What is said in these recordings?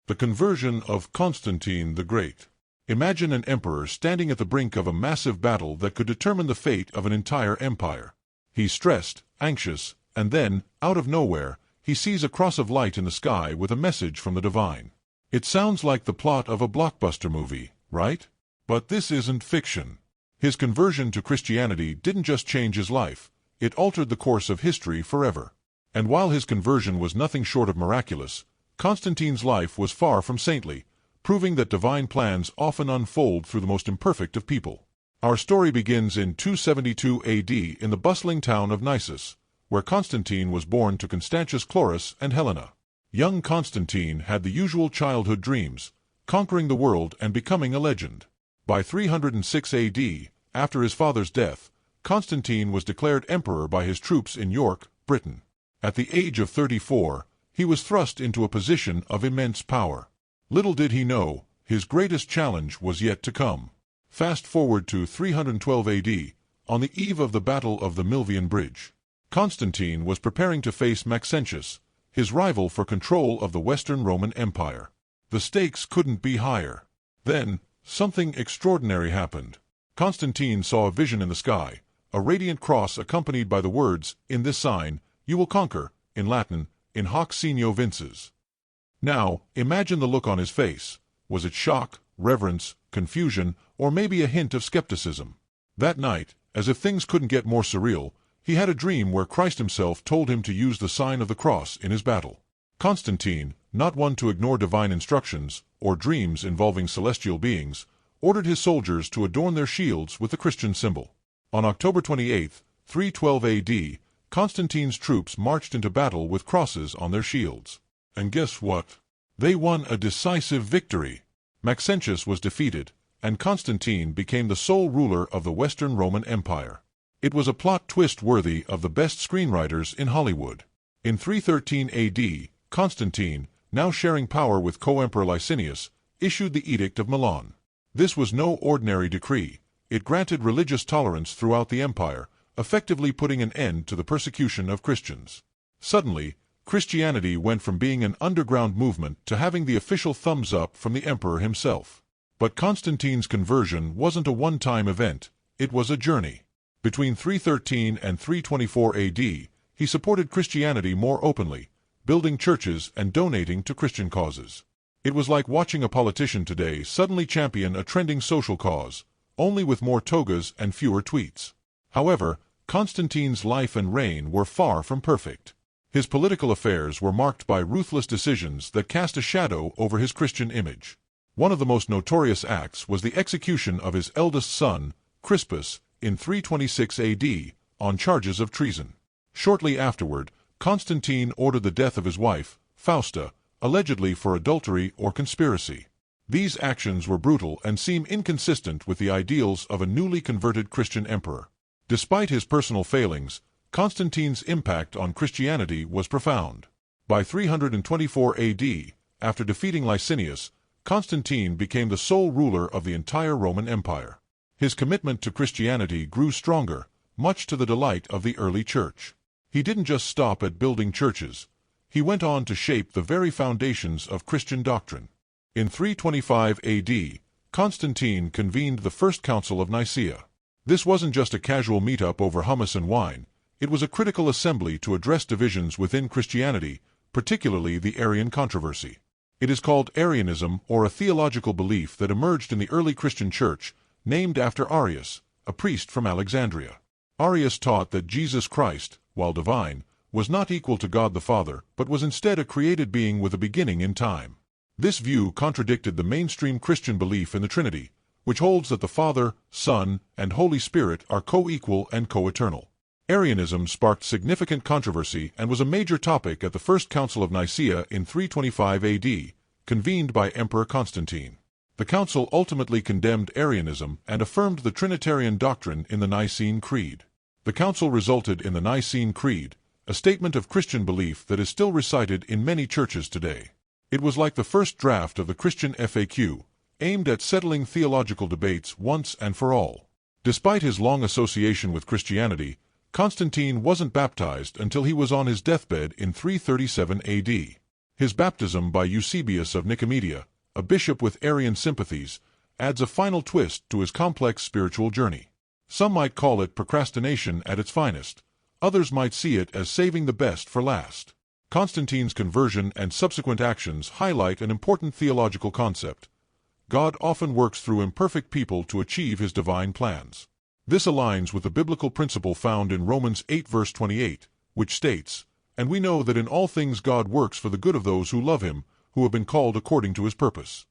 The conversion of Constantine the Great. Imagine an emperor standing at the brink of a massive battle that could determine the fate of an entire empire. He's stressed, anxious, and then, out of nowhere, he sees a cross of light in the sky with a message from the divine. It sounds like the plot of a blockbuster movie, right? But this isn't fiction. His conversion to Christianity didn't just change his life, it altered the course of history forever. And while his conversion was nothing short of miraculous, Constantine's life was far from saintly, proving that divine plans often unfold through the most imperfect of people. Our story begins in 272 AD in the bustling town of Nisus, where Constantine was born to Constantius Chlorus and Helena. Young Constantine had the usual childhood dreams, conquering the world and becoming a legend. By 306 AD, after his father's death, Constantine was declared emperor by his troops in York, Britain. At the age of 34, he was thrust into a position of immense power. Little did he know, his greatest challenge was yet to come. Fast forward to 312 AD, on the eve of the Battle of the Milvian Bridge. Constantine was preparing to face Maxentius, his rival for control of the Western Roman Empire. The stakes couldn't be higher. Then, something extraordinary happened. Constantine saw a vision in the sky, a radiant cross accompanied by the words, "In this sign, you will conquer," in Latin, "In hoc signo vinces." Now, imagine the look on his face. Was it shock, reverence, confusion, or maybe a hint of skepticism? That night, as if things couldn't get more surreal, he had a dream where Christ himself told him to use the sign of the cross in his battle. Constantine, not one to ignore divine instructions, or dreams involving celestial beings, ordered his soldiers to adorn their shields with the Christian symbol. On October 28, 312 AD, Constantine's troops marched into battle with crosses on their shields. And guess what? They won a decisive victory. Maxentius was defeated, and Constantine became the sole ruler of the Western Roman Empire. It was a plot twist worthy of the best screenwriters in Hollywood. In 313 AD, Constantine, now sharing power with co-emperor Licinius, issued the Edict of Milan. This was no ordinary decree. It granted religious tolerance throughout the empire, effectively putting an end to the persecution of Christians. Suddenly, Christianity went from being an underground movement to having the official thumbs up from the emperor himself. But Constantine's conversion wasn't a one-time event, it was a journey. Between 313 and 324 AD, he supported Christianity more openly, building churches and donating to Christian causes. It was like watching a politician today suddenly champion a trending social cause, only with more togas and fewer tweets. However, Constantine's life and reign were far from perfect. His political affairs were marked by ruthless decisions that cast a shadow over his Christian image. One of the most notorious acts was the execution of his eldest son, Crispus, in 326 AD, on charges of treason. Shortly afterward, Constantine ordered the death of his wife, Fausta, allegedly for adultery or conspiracy. These actions were brutal and seem inconsistent with the ideals of a newly converted Christian emperor. Despite his personal failings, Constantine's impact on Christianity was profound. By 324 AD, after defeating Licinius, Constantine became the sole ruler of the entire Roman Empire. His commitment to Christianity grew stronger, much to the delight of the early church. He didn't just stop at building churches. He went on to shape the very foundations of Christian doctrine. In 325 AD, Constantine convened the First Council of Nicaea. This wasn't just a casual meetup over hummus and wine. It was a critical assembly to address divisions within Christianity, particularly the Arian controversy. It is called Arianism, or a theological belief that emerged in the early Christian church, named after Arius, a priest from Alexandria. Arius taught that Jesus Christ, while divine, was not equal to God the Father, but was instead a created being with a beginning in time. This view contradicted the mainstream Christian belief in the Trinity, which holds that the Father, Son, and Holy Spirit are co-equal and co-eternal. Arianism sparked significant controversy and was a major topic at the First Council of Nicaea in 325 AD, convened by Emperor Constantine. The council ultimately condemned Arianism and affirmed the Trinitarian doctrine in the Nicene Creed. The council resulted in the Nicene Creed, a statement of Christian belief that is still recited in many churches today. It was like the first draft of the Christian FAQ, aimed at settling theological debates once and for all. Despite his long association with Christianity, Constantine wasn't baptized until he was on his deathbed in 337 AD. His baptism by Eusebius of Nicomedia, a bishop with Arian sympathies, adds a final twist to his complex spiritual journey. Some might call it procrastination at its finest. Others might see it as saving the best for last. Constantine's conversion and subsequent actions highlight an important theological concept. God often works through imperfect people to achieve his divine plans. This aligns with the biblical principle found in Romans 8 verse 28, which states, "And we know that in all things God works for the good of those who love him, who have been called according to his purpose."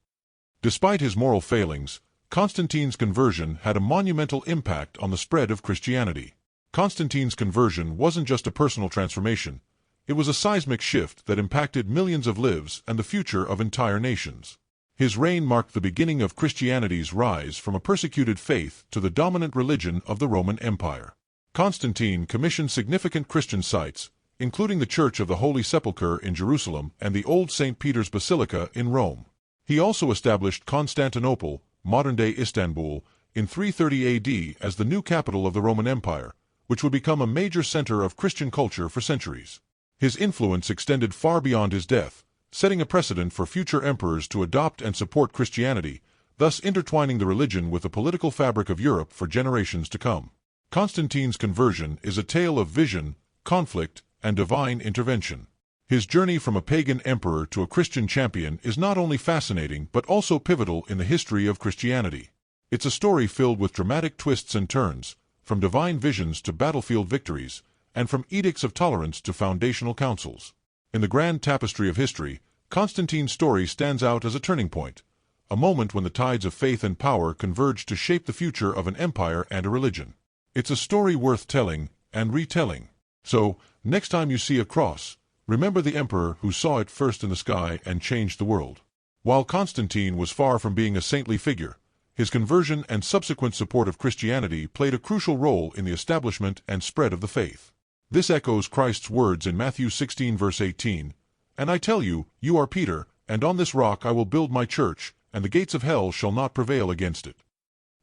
Despite his moral failings, Constantine's conversion had a monumental impact on the spread of Christianity. Constantine's conversion wasn't just a personal transformation, it was a seismic shift that impacted millions of lives and the future of entire nations. His reign marked the beginning of Christianity's rise from a persecuted faith to the dominant religion of the Roman Empire. Constantine commissioned significant Christian sites, including the Church of the Holy Sepulchre in Jerusalem and the Old St. Peter's Basilica in Rome. He also established Constantinople, modern-day Istanbul, in 330 AD as the new capital of the Roman Empire, which would become a major center of Christian culture for centuries. His influence extended far beyond his death, setting a precedent for future emperors to adopt and support Christianity, thus intertwining the religion with the political fabric of Europe for generations to come. Constantine's conversion is a tale of vision, conflict, and divine intervention. His journey from a pagan emperor to a Christian champion is not only fascinating but also pivotal in the history of Christianity. It's a story filled with dramatic twists and turns, from divine visions to battlefield victories, and from edicts of tolerance to foundational councils. In the grand tapestry of history, Constantine's story stands out as a turning point, a moment when the tides of faith and power converge to shape the future of an empire and a religion. It's a story worth telling and retelling. So, next time you see a cross, remember the emperor who saw it first in the sky and changed the world. While Constantine was far from being a saintly figure, his conversion and subsequent support of Christianity played a crucial role in the establishment and spread of the faith. This echoes Christ's words in Matthew 16 verse 18, "And I tell you, you are Peter, and on this rock I will build my church, and the gates of hell shall not prevail against it."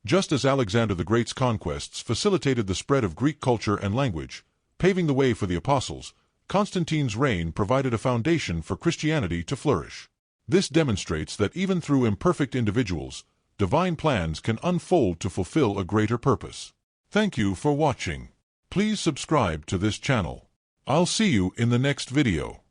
Just as Alexander the Great's conquests facilitated the spread of Greek culture and language, paving the way for the apostles, Constantine's reign provided a foundation for Christianity to flourish. This demonstrates that even through imperfect individuals, divine plans can unfold to fulfill a greater purpose. Thank you for watching. Please subscribe to this channel. I'll see you in the next video.